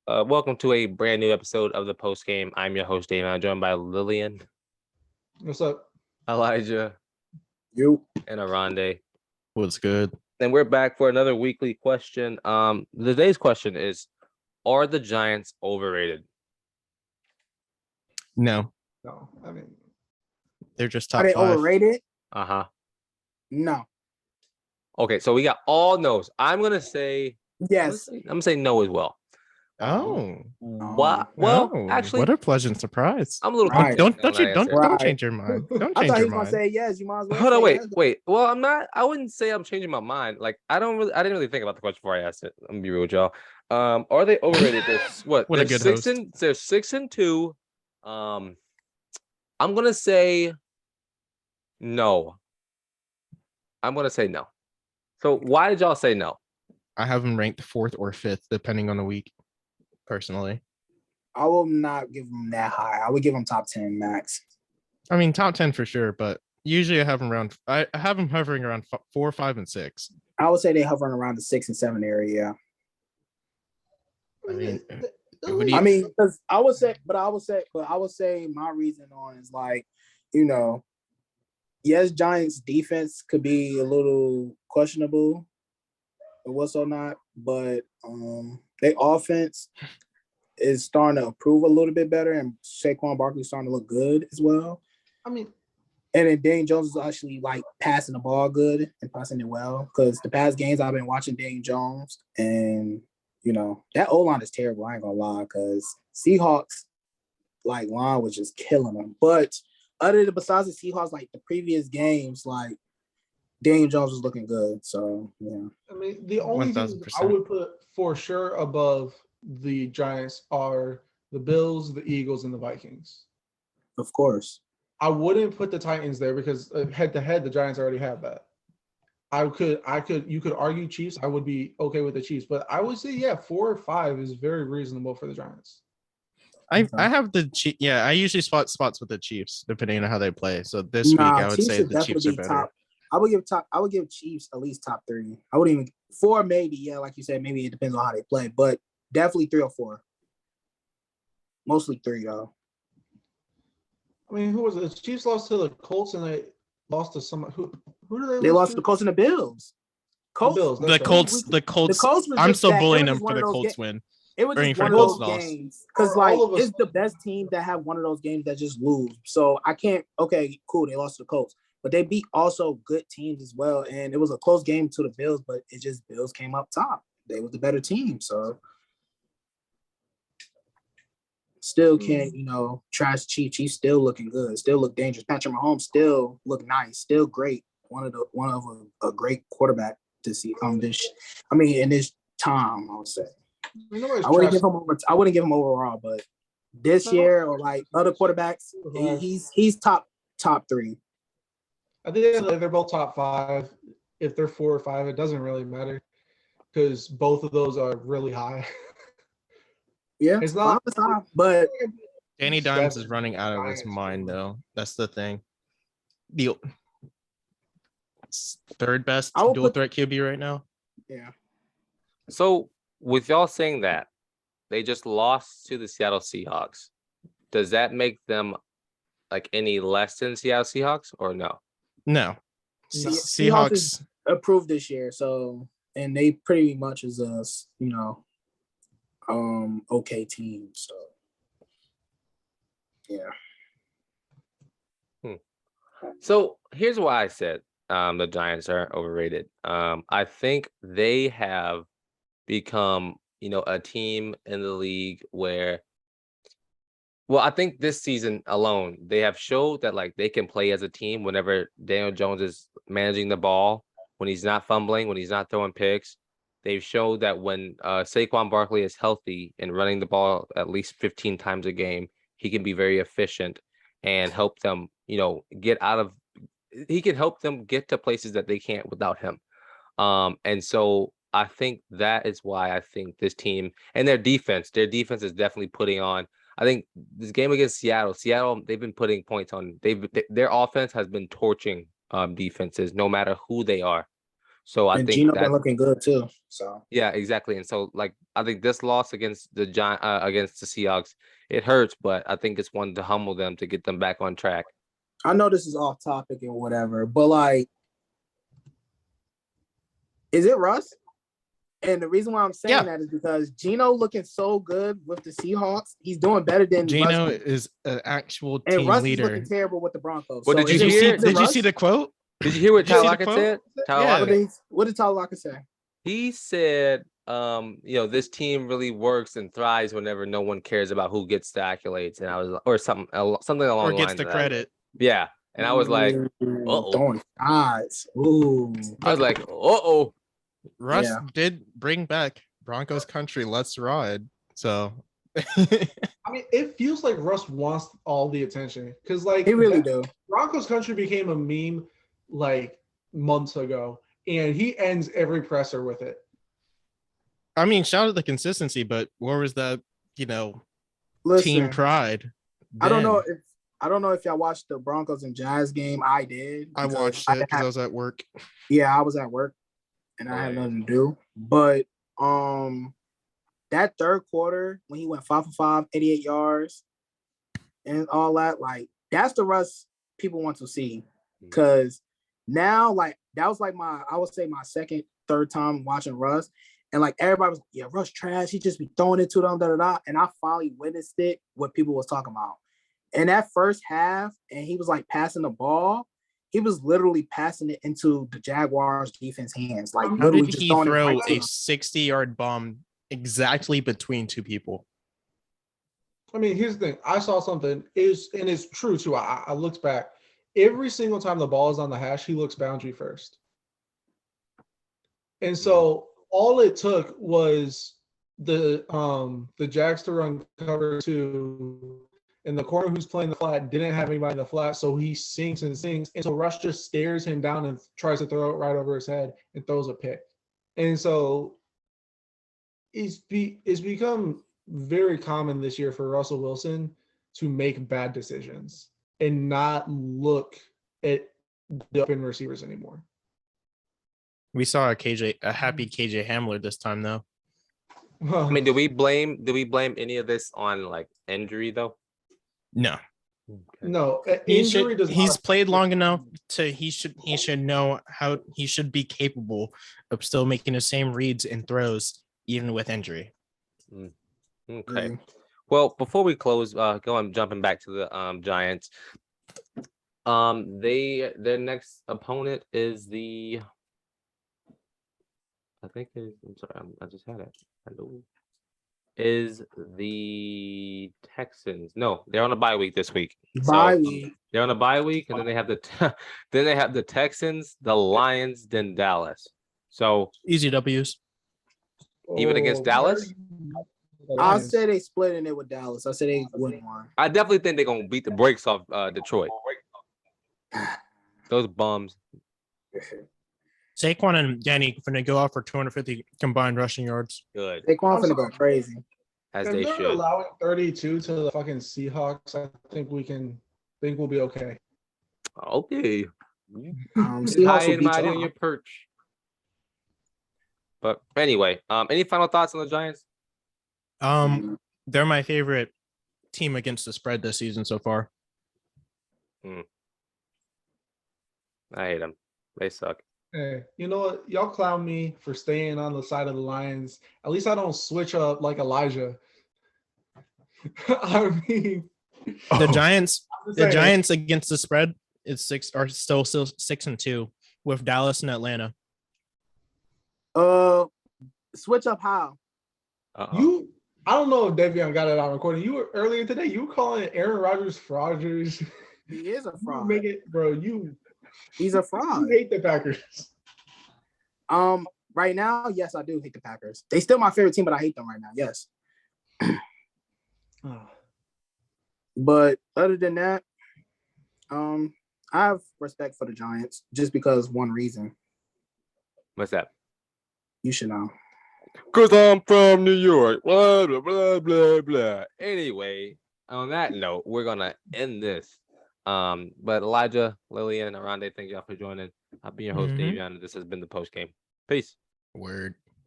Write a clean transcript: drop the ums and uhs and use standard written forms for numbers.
Welcome to a brand new episode of the post game. I'm your host, Davion, joined by Lillian. What's up? Elijah. You. And Oronde. What's good? And we're back for another weekly question. Today's question is, are the Giants overrated? No. No, I mean, they're just top Are they five. overrated? Uh-huh. No. Okay, so we got all no's. I'm gonna say yes. I'm gonna say no as well. Oh. What? Well, actually, what a pleasant surprise. I'm a little Right. Don't change your mind. Don't I change thought he your was gonna mind. say yes. You might as well. Hold on, say wait. Well, I'm not. I wouldn't say I'm changing my mind. Like, I didn't really think about the question before I asked it. I'm gonna be real with y'all. Are they overrated? What a good host. They're 6-2. I'm gonna say no. I'm gonna say no. So why did y'all say no? I have them ranked 4th or 5th, depending on the week. Personally, I will not give them that high. I would give them top 10 max. I mean top 10 for sure, but usually I have them around. I have them hovering around 4, 5, and 6. I would say they hovering around the 6 and 7 area. I mean, because I would say my reason on is like, yes, Giants defense could be a little questionable or what's or not, but their offense is starting to improve a little bit better, and Saquon Barkley's starting to look good as well. I mean, and then Daniel Jones is actually like passing the ball good and passing it well, because the past games I've been watching Daniel Jones, and that O-line is terrible. I ain't gonna lie, because Seahawks like line was just killing them. But besides the Seahawks, like the previous games, like Daniel Jones was looking good. So yeah. I mean, the only thing 1000%. I would put for sure above the Giants are the Bills, the Eagles, and the Vikings. Of course. I wouldn't put the Titans there because head to head, the Giants already have that. You could argue Chiefs. I would be okay with the Chiefs, but I would say 4 or 5 is very reasonable for the Giants. I have the Chiefs. Yeah, I usually spots with the Chiefs depending on how they play. So this week I would say the Chiefs are better. Top. I would give Chiefs at least top 3. I wouldn't even 4 maybe. Yeah, like you said, maybe it depends on how they play, but definitely 3 or 4. Mostly 3 though. I mean, who was it? The Chiefs lost to the Colts and they lost to someone. Who did they lose? They lost to the Colts and the Bills. The Colts. I'm still bullying them for the Colts win. It was just one of those games, because like it's the best team that have one of those games that just lose. So I can't. Okay, cool. They lost to the Colts, but they beat also good teams as well. And it was a close game to the Bills, but it just Bills came up top. They was the better team. So still can't trash Chiefs. Chiefs still looking good. Still look dangerous. Patrick Mahomes still look nice. Still great. One of a great quarterback to see in this time. I would say. I wouldn't give him overall, but this year or like other quarterbacks, he's top 3. I think they're both top 5. If they're 4 or 5, it doesn't really matter because both of those are really high. Yeah, it's not. But Danny Dimes is running out of his mind, though. That's the thing. The 3rd best dual threat QB right now. Yeah. So, with y'all saying that, they just lost to the Seattle Seahawks. Does that make them like any less than Seattle Seahawks or no? No. Seahawks is approved this year, so and they pretty much is a okay team. So yeah. So here's why I said the Giants are overrated. I think they have become, a team in the league where, well, I think this season alone, they have showed that like they can play as a team whenever Daniel Jones is managing the ball, when he's not fumbling, when he's not throwing picks. They've showed that when Saquon Barkley is healthy and running the ball at least 15 times a game, he can be very efficient and help them, he can help them get to places that they can't without him. And so I think that is why I think this team and their defense is definitely putting on. I think this game against Seattle, they've been putting points on. Their offense has been torching defenses, no matter who they are. So I And think Gino that been looking good too. So yeah, exactly. And so like I think this loss against the against the Seahawks, it hurts, but I think it's one to humble them to get them back on track. I know this is off topic and whatever, but like, is it Russ? And the reason why I'm saying that is because Gino looking so good with the Seahawks. He's doing better than Gino Russ. is an actual And team Russ leader. is looking terrible with the Broncos. Well, so did you is hear? it Did you Russ? see the quote? Did you hear what Did you Tyler see the Lockett quote? said? Tyler Yeah. Lockett? What did Tyler Lockett say? He said, this team really works and thrives whenever no one cares about who gets the accolades, and I was, or something along Or the gets lines the of that. credit. Yeah, and I was like, uh-oh. Throwing shots. Ooh. I was like, uh-oh. Russ did bring back Broncos country. Let's ride. So I mean, it feels like Russ wants all the attention because, like, He really do. Broncos country became a meme like months ago, and he ends every presser with it. I mean, shout out the consistency, but where was that, Listen, team pride? I don't know then? if y'all watched the Broncos and Jazz game. I did. I watched it because I was at work. Yeah, I was at work and I had nothing to do. But that third quarter when he went 5 for 5, 88 yards, and all that, like that's the Russ people want to see. Because now, like that was like I would say my second, third time watching Russ. And like everybody was, yeah, Russ trash. He just be throwing it to them, da da da. And I finally witnessed it, what people was talking about. In that first half, and he was like passing the ball, he was literally passing it into the Jaguars defense hands. Like How literally did just he throwing throw it right a 60-yard bomb exactly between two people? I mean, here's the thing. I saw something and it's true too. I looked back. Every single time the ball is on the hash, he looks boundary first. And so all it took was the Jags to run cover 2, and the corner who's playing the flat didn't have anybody in the flat, so he sinks, and so Rush just stares him down and tries to throw it right over his head and throws a pick. And so it's become very common this year for Russell Wilson to make bad decisions and not look at the open receivers anymore. We saw a happy KJ Hamler this time, though. I mean, do we blame any of this on like injury though? No. Okay. No, injury does not. He's played long enough to he should know how he should be capable of still making the same reads and throws even with injury. Okay. Well, before we close, jumping back to the Giants. Their next opponent is I just had it. Hello. Is the Texans? No, they're on a bye week this week. Bye week. They're on a bye week, and then they have the Texans, the Lions, then Dallas. So easy W's. Even against Dallas. I'll say they splitting it with Dallas. I say they win one. I definitely think they're gonna beat the brakes off Detroit. Those bums. Saquon and Danny gonna go off for 250 combined rushing yards. Good. Saquon finna go crazy. As If they they're should. allowing 32 to the fucking Seahawks, I think we'll be okay. Okay. Seahawks High will and beat mighty on y'all. your perch. But anyway, any final thoughts on the Giants? They're my favorite team against the spread this season so far. I hate them. They suck. Hey, you know what? Y'all clown me for staying on the side of the Lions. At least I don't switch up like Elijah. I mean, The Giants, saying. Giants against the spread is still 6-2 with Dallas and Atlanta. Switch up how? I don't know if Davion got it on recording. You were earlier today. You were calling Aaron Rodgers frauders. He is a fraud. Make it, bro. He's a fraud. You hate the Packers. Right now, yes, I do hate the Packers. They still my favorite team, but I hate them right now. Yes. But other than that, I have respect for the Giants just because one reason. What's that? You should know. Because I'm from New York. Blah, blah, blah, blah, blah. Anyway, on that note, we're going to end this. But Elijah, Lillian, Oronde, thank y'all for joining. I've been your host, Mhm. Davion, and this has been the post game. Peace. Word.